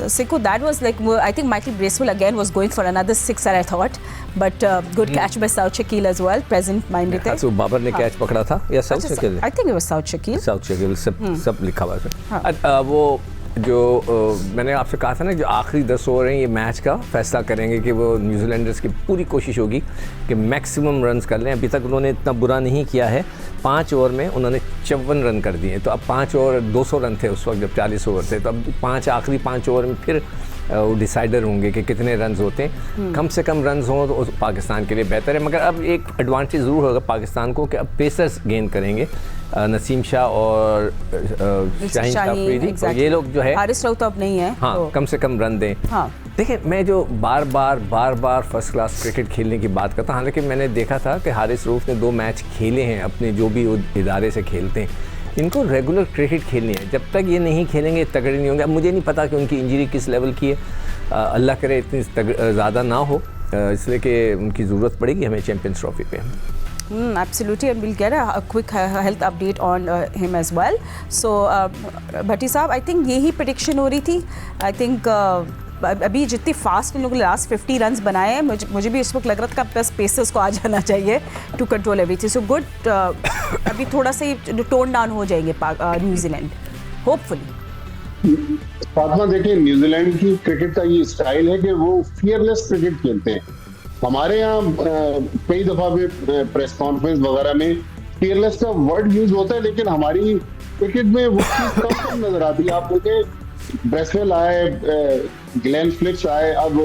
Siku, that was like, I think Michael Bracewell again was going for another sixer, I thought. But good catch by South Shakil as well, present minded थे. तो बाबर ने catch पकड़ा था या south Shakeel? I think it was South Shakil. South Shakeel सब लिखा हुआ है। वो जो मैंने आपसे कहा था ना, जो आखिरी 10 ओवर हैं ये मैच का फैसला करेंगे कि वो न्यूजीलैंडर्स की पूरी कोशिश होगी कि मैक्सिमम रन्स कर लें। अभी तक उन्होंने इतना बुरा नहीं किया है, 5 ओवर में उन्होंने 54 रन कर दिए। तो अब 5 ओवर 200 रन थे उस वक्त जब 40 ओवर थे, तो अब आखिरी 5 ओवर में फिर वो डिसाइडर होंगे कि कितने रन्स होते हैं। कम से कम रन्स हों तो पाकिस्तान के लिए बेहतर है। मगर अब एक एडवांटेज ज़रूर होगा पाकिस्तान को कि अब पेसर्स गेन करेंगे, नसीम शाह और शाहीन अफरीदी, और ये लोग जो है हारिस रऊफ तो अब नहीं है। हाँ, कम से कम रन दें। हाँ, देखिए, मैं जो बार बार फर्स्ट क्लास क्रिकेट खेलने की बात करता हूँ, हालांकि मैंने देखा था कि हारिस रऊफ ने 2 मैच खेले हैं अपने जो भी इदारे से खेलते हैं। इनको रेगुलर क्रिकेट खेलनी है, जब तक ये नहीं खेलेंगे तगड़े नहीं होंगे। अब मुझे नहीं पता कि उनकी इंजरी किस लेवल की है, अल्लाह करे इतनी ज़्यादा ना हो, इसलिए कि उनकी ज़रूरत पड़ेगी हमें चैम्पियंस ट्रॉफी पे। Absolutely, and we'll get a quick health update on him as well. So, भट्टी साहब, I think यही prediction हो रही थी। I think अभी जितनी फास्ट इन लोगों ने लास्ट 50 रन्स बनाए हैं, मुझे भी इस वक्त लग रहा था कि बस पेसर्स को आ जाना चाहिए to control everything. So good, अभी थोड़ा सा ही टोन डाउन हो जाएंगे न्यूजीलैंड होपफुली। फातिमा, देखिए, न्यूजीलैंड की क्रिकेट का ये स्टाइल है कि वो फियरलेस क्रिकेट खेलते हैं। हमारे यहाँ कई दफा भी प्रेस कॉन्फ्रेंस वगैरह में फियरलेस का वर्ड यूज होता है, लेकिन हमारी क्रिकेट में वो चीज कम नजर आती है। आप देखें, ब्रेसवेल आए, ग्लेन फ्लिच आए, अब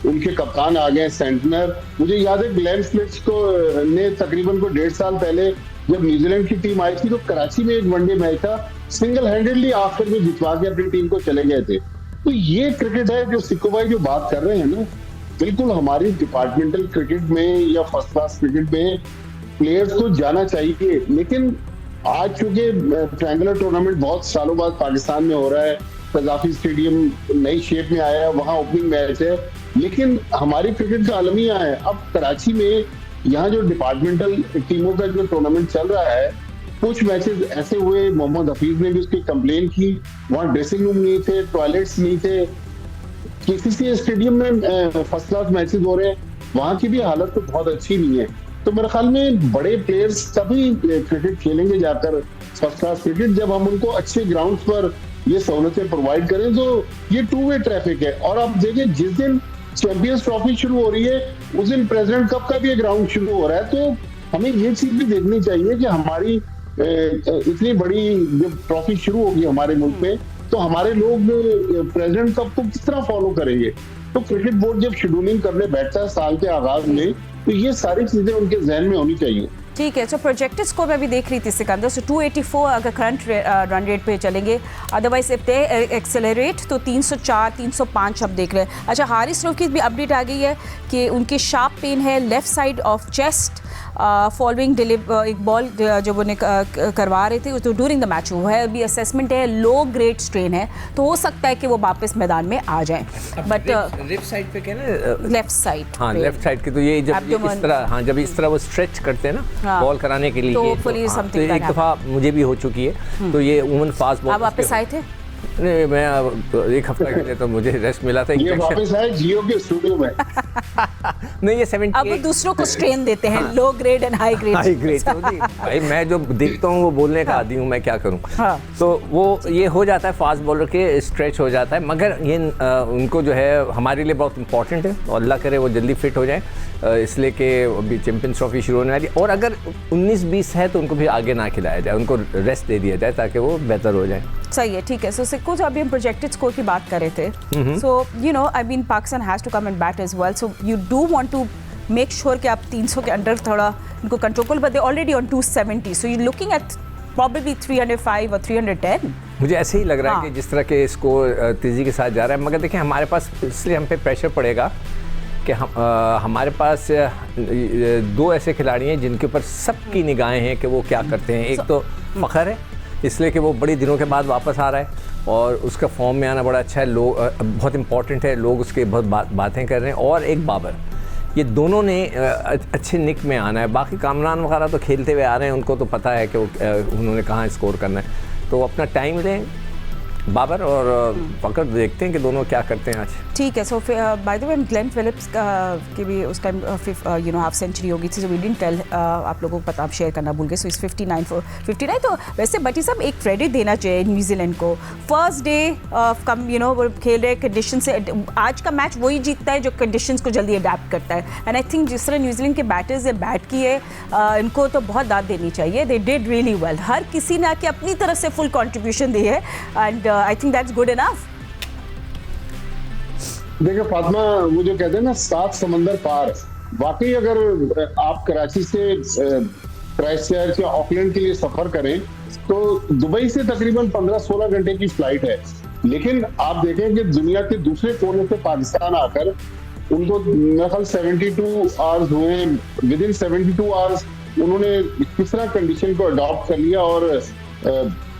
उनके कप्तान आ गए सेंटनर। मुझे याद है ग्लेन फ्लिच को ने तकरीबन 1.5 साल पहले जब न्यूजीलैंड की टीम आई थी तो कराची में एक वनडे मैच था, सिंगल हैंडेडली आखिर में जितवा के अपनी टीम को चले गए थे। तो ये क्रिकेट है जो सिक्को भाई जो बात कर रहे हैं ना, बिल्कुल हमारी डिपार्टमेंटल क्रिकेट में या फर्स्ट क्लास क्रिकेट में प्लेयर्स को जाना चाहिए। लेकिन आज चूंकि ट्रायंगुलर टूर्नामेंट बहुत सालों बाद पाकिस्तान में हो रहा है, कजाफी स्टेडियम नई शेप में आया है, वहाँ ओपनिंग मैच है, लेकिन हमारी क्रिकेट का अलमिया है। अब कराची में यहाँ जो डिपार्टमेंटल टीमों का जो टूर्नामेंट चल रहा है, कुछ मैचेस ऐसे हुए, मोहम्मद हफीज ने भी उसकी कंप्लेन की, वहाँ ड्रेसिंग रूम नहीं थे, टॉयलेट्स नहीं थे। किसी स्टेडियम में फर्स्ट क्लास मैचेस हो रहे हैं, वहाँ की भी हालत तो बहुत अच्छी नहीं है। तो मेरे ख्याल में बड़े प्लेयर्स तभी क्रिकेट खेलेंगे जाकर फर्स्ट क्लास क्रिकेट, जब हम उनको अच्छे ग्राउंड पर ये सहूलतें प्रोवाइड करें। तो ये 2 वे ट्रैफिक है। और आप देखिए, जिस दिन चैंपियंस ट्रॉफी शुरू हो रही है उस दिन प्रेसिडेंट कप का भी ग्राउंड शुरू हो रहा है। तो हमें ये चीज भी देखनी चाहिए कि हमारी इतनी बड़ी जब ट्रॉफी शुरू होगी हमारे मुल्क में, तो हमारे लोग प्रेसिडेंट कप को किस तरह फॉलो करेंगे। तो क्रिकेट बोर्ड जब शेड्यूलिंग करने बैठता है साल के आगाज में, तो ये सारी चीजें उनके जहन में होनी चाहिए। ठीक है, सो प्रोजेक्टेड स्कोर मैं भी देख रही थी सिकंदर, सो 284 अगर करंट रन रेट पे चलेंगे, अदरवाइज इफ दे एक्सेलरेट तो 304 305 अब देख रहे हैं। अच्छा, हारिस रऊफ की भी अपडेट आ गई है कि उनकी शार्प पेन है left side of chest following एक बॉल जब उन्हें करवा रहे थे तो ड्यूरिंग द मैच वो है, अभी असेसमेंट है लो ग्रेड स्ट्रेन है, तो हो सकता है कि वो वापस मैदान में आ जाएं। बट लेफ्ट साइड पे क्या ना, लेफ्ट साइड, हाँ लेफ्ट साइड के, तो ये जब इस तरह, हाँ जब इस तरह वो स्ट्रेच करते हैं ना बॉल कराने के लिए, तो एक दफा मुझे भी हो चुकी है। तो ये वुमन फास्ट बॉल, आप वापस आए थे? नहीं, मैं 1 हफ्ता के लिए तो मुझे रेस्ट मिला था। ये वापस आए जियो के स्टूडियो में। नहीं, ये 78 अब दूसरों को स्ट्रेन देते हैं, low grade and high grade. भाई मैं जो देखता हूँ वो बोलने का आदी हूँ, मैं क्या करूँ। हाँ। तो वो ये हो जाता है, फास्ट बॉलर के स्ट्रेच हो जाता है, मगर ये उनको जो है हमारे लिए बहुत इंपॉर्टेंट है और अल्लाह करे वो जल्दी फिट हो जाए, इसलिए कि अभी चैंपियंस ट्रॉफी शुरू होने वाली है। और अगर 19-20 है तो उनको भी आगे ना खिलाया जाए, उनको रेस्ट दे दिया जाए ताकि वो बेहतर हो जाए। सही है, ठीक है। सो सिक्को, जो अभी हम प्रोजेक्टेड स्कोर की बात कर रहे थे, so you know I mean Pakistan has to come and bat as well, so you do want to make sure कि आप 300 के अंडर थोड़ा इनको control, but they already on 270, so you looking at probably 305 और 310। मुझे ऐसे ही लग रहा है कि जिस तरह के स्कोर तेज़ी के साथ जा रहा है, मगर देखिए हमारे पास इसलिए हम पे प्रेशर पड़ेगा कि हमारे पास 2 ऐसे खिलाड़ी हैं जिनके ऊपर सबकी निगाहें हैं कि वो क्या करते हैं। एक तो फ़खर है, इसलिए कि वो बड़ी दिनों के बाद वापस आ रहा है और उसका फॉर्म में आना बड़ा अच्छा है, लोग बहुत इंपॉर्टेंट है, लोग उसके बहुत बातें कर रहे हैं। और एक बाबर, ये दोनों ने अच्छे निक में आना है। बाकी कामरान वगैरह तो खेलते हुए आ रहे हैं, उनको तो पता है कि वो उन्होंने कहाँ स्कोर करना है, तो अपना टाइम लें बाबर और फकर देखते हैं कि दोनों क्या करते हैं आज। ठीक है, so by the way Glenn Phillips की भी उस टाइम हाफ सेंचुरी होगी थी, सो वी डिडंट टेल, आप लोगों को पता, आप शेयर करना भूल गए। सो इस 59 for 59। तो वैसे बटी साहब एक क्रेडिट देना चाहिए न्यूजीलैंड को, फर्स्ट डे कम वो खेल रहे कंडीशन से, आज का मैच वही जीतता है जो कंडीशंस को जल्दी अडेप्ट करता है। एंड आई थिंक जिस तरह न्यूजीलैंड के बैटर्स ने बैट की है, इनको तो बहुत दाद देनी चाहिए। दे डिड रियली वेल, हर किसी ने आके अपनी तरफ से फुल कंट्रीब्यूशन दी है, and I think that's good enough. देखिए फातिमा, वो जो कहते हैं ना 7 समंदर पार, वाकई अगर आप कराची से क्राइस्टचर्च या ऑकलैंड के लिए सफर करें तो दुबई से तकरीबन 15-16 घंटे की फ्लाइट है, लेकिन आप देखें कि दुनिया के दूसरे कोने से पाकिस्तान आकर उनको मेरे ख्याल 72 आवर्स हुए, विद इन 72 आवर्स उन्होंने किस तरह कंडीशन को अडॉप्ट कर लिया, और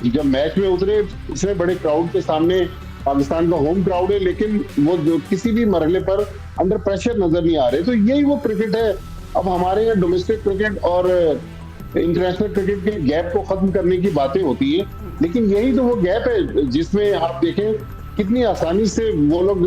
जब मैच में उतरे इतने बड़े क्राउड के सामने, पाकिस्तान का होम क्राउड है, लेकिन वो किसी भी मरहले पर अंडर प्रेशर नजर नहीं आ रहे। तो यही वो क्रिकेट है। अब हमारे यहाँ डोमेस्टिक क्रिकेट और इंटरनेशनल क्रिकेट के गैप को खत्म करने की बातें होती है, लेकिन यही तो वो गैप है जिसमें आप देखें कितनी आसानी से वो लोग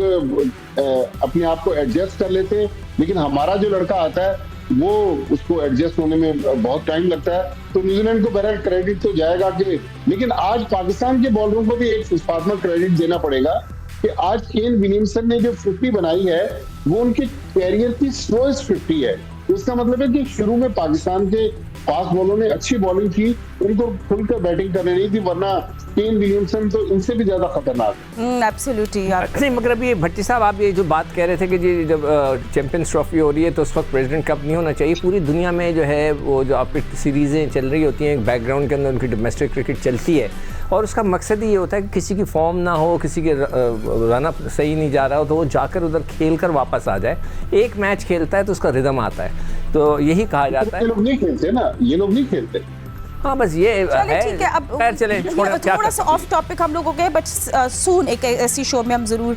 अपने आप को एडजस्ट कर लेते हैं, लेकिन हमारा जो लड़का आता है वो उसको एडजस्ट होने में बहुत टाइम लगता है। तो न्यूजीलैंड को बहरहाल क्रेडिट तो जाएगा कि, लेकिन आज पाकिस्तान के बॉलरों को भी एक फातिमा क्रेडिट देना पड़ेगा कि आज केन विलियमसन ने जो 50 बनाई है वो उनके कैरियर की स्लोएस्ट 50 है। इसका मतलब है कि शुरू में पाकिस्तान के फास्ट बॉलरों ने अच्छी बॉलिंग की, उनको खुलकर बैटिंग करने नहीं थी, वरना केन विलियमसन तो इनसे भी ज्यादा खतरनाक है। एब्सोल्युटली। नहीं, मगर अभी भट्टी साहब, आप ये जो बात कह रहे थे कि जी जब चैंपियंस ट्रॉफी हो रही है तो उस वक्त प्रेसिडेंट कप नहीं होना चाहिए। पूरी दुनिया में जो है वो जो आपकी सीरीज़ें चल रही होती हैं, बैकग्राउंड के अंदर उनकी डोमेस्टिक क्रिकेट चलती है, और उसका मकसद ही ये होता है कि किसी की फॉर्म ना हो, किसी के रनअप सही नहीं जा रहा हो, तो वो जाकर उधर खेल कर वापस आ जाए। एक मैच खेलता है तो उसका रिदम आता है, तो यही कहा जाता है। ये लोग नहीं खेलते ना, ये लोग नहीं खेलते। हाँ, बस ये है। ठीक है, अब चलें थोड़ा सा ऑफ टॉपिक हम लोग हो गए, बट सून एक ऐसी शो में हम जरूर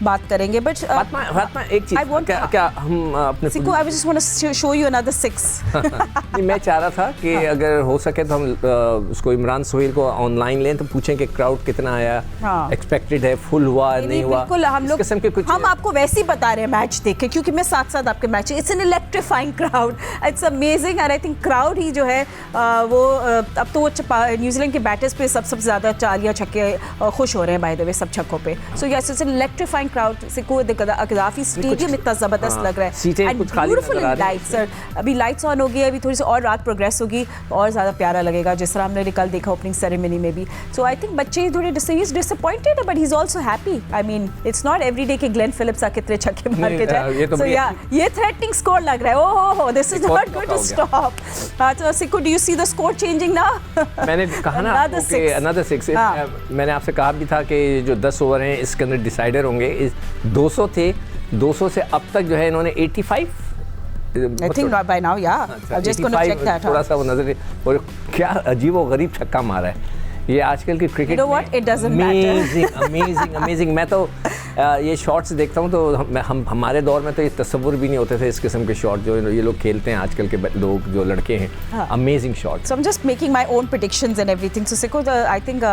बात करेंगे। बट फातिमा, एक चीज, क्या हम अपने सिक्कू, I just want to show you another 6। नहीं, मैं चाह रहा था कि अगर हो सके तो हम उसको इमरान सोहेल को ऑनलाइन लें, तो पूछें कि क्राउड कितना आया, एक्सपेक्टेड है, फुल हुआ नहीं हुआ। बिल्कुल, हम लोग किस्म के कुछ हम आपको वैसे ही बता रहे हैं मैच देख के, क्योंकि मैं साथ साथ आपके match, it's an electrifying crowd, it's amazing. And I think crowd ही जो है वो अब तो वो न्यूजीलैंड के बैटर्स पे सबसे ज़्यादा चालियाँ छक्के खुश हो रहे हैं बाय द वे, सब छक्कों पे। So yes, it's an electrifying crowd. Sikku कदाफी stadium इतना ज़बरदस्त लग रहा है, एंड ब्यूटीफुल लाइट्स। सर अभी लाइट्स ऑन होगी, अभी थोड़ी सी और रात प्रोग्रेस होगी, और ज़्यादा प्यारा लगेगा, जिस तरह हमने कल देखा ओपनिंग सेरेमनी में भी। सो आई थिंक बच्चे थोड़े disappointed, but he is also happy. I mean it's not every day कि ग्लेन फिलिप्स आके इतने छक्के मार के जाए। सो या ये थ्रेटनिंग स्कोर लग रहा है। ओहो, this is not going to stop. तो Sikku, do you see the score changing now? मैंने कहा ना another 6। मैंने आपसे कहा भी था कि जो 10 ओवर हैं इसके अंदर डिसाइडर होंगे। 200 थे, 200 से अब तक जो है इन्होंने 85, I think not by now, yeah. I'm just going to check that. थोड़ा सा वो नजर, और क्या अजीब और गरीब छक्का मारा है ये आजकल की cricket. You know what? It doesn't matter. Amazing. मैं तो ये शॉट्स देखता हूँ तो हम हमारे दौर में तो ये तस्वुर भी नहीं होते थे इस किस्म के शॉट जो ये लोग खेलते हैं आजकल के लोग, जो लड़के हैं। Amazing shots. So I'm just making my own predictions and everything. So Sikku, I think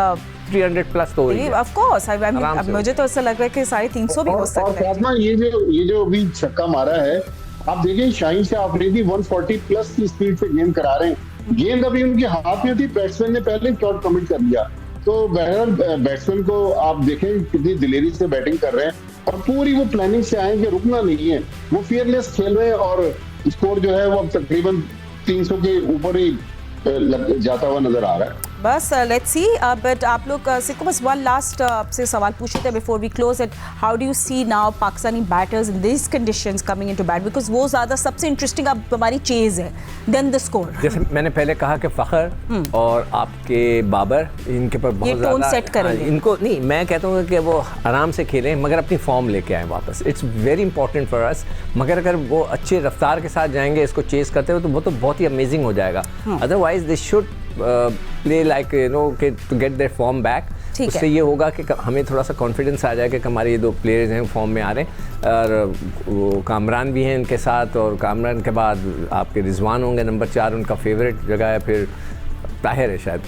300 plus तो होगी। Of course. I mean, अब मुझे तो ऐसा लग रहा है कि 350 भी हो सकता है। ये जो अभी छक्का मारा है, आप देखिए शाहीन शाह अफरीदी 140 प्लस की स्पीड से गेंद करा रहे हैं। गेंद अभी उनके हाथ में थी, बैट्समैन ने पहले शॉट कमिट कर दिया। तो बहरहाल बैट्समैन को आप देखें कितनी दिलेरी से बैटिंग कर रहे हैं, और पूरी वो प्लानिंग से आए कि रुकना नहीं है, वो फियरलेस खेल रहे हैं, और स्कोर जो है वो अब तकरीबन 300 के ऊपर ही जाता हुआ नजर आ रहा है। बस लेट्स सी। बट आप लोग सिक्को, बस वन लास्ट आपसे सवाल पूछे थे before we close it. How do you see now Pakistani batters in this conditions coming into bat, because वो ज़्यादा सबसे इंटरेस्टिंग अब हमारी चेज है देन द स्कोर। जैसे मैंने पहले कहा कि फ़खर और आपके बाबर, इनके पर बहुत ज़्यादा टोन सेट करेंगे। इनको नहीं, मैं कहता हूँ कि वो आराम से खेलें, मगर अपनी फॉर्म लेके आएँ वापस। It's very important for us. मगर अगर वो अच्छे रफ्तार के साथ जाएंगे इसको चेस करते हुए, तो वो तो बहुत ही अमेजिंग हो जाएगा। Otherwise they should play like you know कि to get their form back. उससे ये होगा कि हमें थोड़ा सा कॉन्फिडेंस आ जाएगा कि हमारे ये दो प्लेयर्स हैं फॉर्म में आ रहे हैं, और वो कामरान भी हैं इनके साथ, और कामरान के बाद आपके रिजवान होंगे नंबर 4, उनका फेवरेट जगह है, फिर ताहिर है शायद।